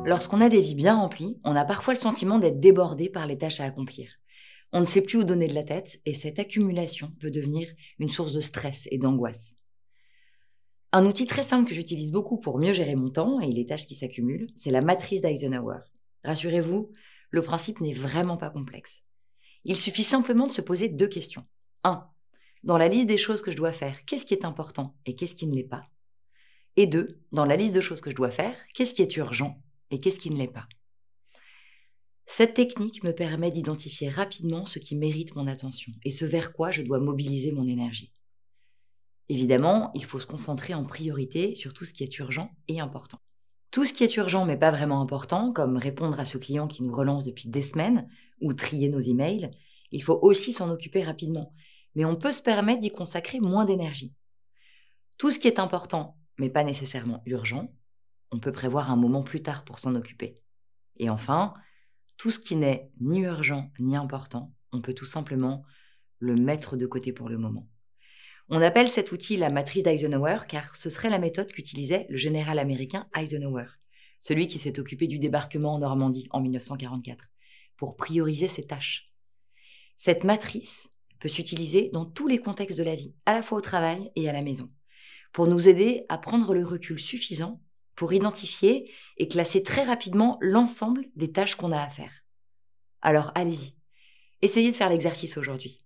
Lorsqu'on a des vies bien remplies, on a parfois le sentiment d'être débordé par les tâches à accomplir. On ne sait plus où donner de la tête et cette accumulation peut devenir une source de stress et d'angoisse. Un outil très simple que j'utilise beaucoup pour mieux gérer mon temps et les tâches qui s'accumulent, c'est la matrice d'Eisenhower. Rassurez-vous, le principe n'est vraiment pas complexe. Il suffit simplement de se poser deux questions. 1. Dans la liste des choses que je dois faire, qu'est-ce qui est important et qu'est-ce qui ne l'est pas? Et 2. Dans la liste de choses que je dois faire, qu'est-ce qui est urgent et qu'est-ce qui ne l'est pas? Cette technique me permet d'identifier rapidement ce qui mérite mon attention et ce vers quoi je dois mobiliser mon énergie. Évidemment, il faut se concentrer en priorité sur tout ce qui est urgent et important. Tout ce qui est urgent mais pas vraiment important, comme répondre à ce client qui nous relance depuis des semaines ou trier nos emails, il faut aussi s'en occuper rapidement. Mais on peut se permettre d'y consacrer moins d'énergie. Tout ce qui est important mais pas nécessairement urgent, on peut prévoir un moment plus tard pour s'en occuper. Et enfin, tout ce qui n'est ni urgent ni important, on peut tout simplement le mettre de côté pour le moment. On appelle cet outil la matrice d'Eisenhower car ce serait la méthode qu'utilisait le général américain Eisenhower, celui qui s'est occupé du débarquement en Normandie en 1944, pour prioriser ses tâches. Cette matrice peut s'utiliser dans tous les contextes de la vie, à la fois au travail et à la maison, pour nous aider à prendre le recul suffisant pour identifier et classer très rapidement l'ensemble des tâches qu'on a à faire. Alors allez-y, essayez de faire l'exercice aujourd'hui.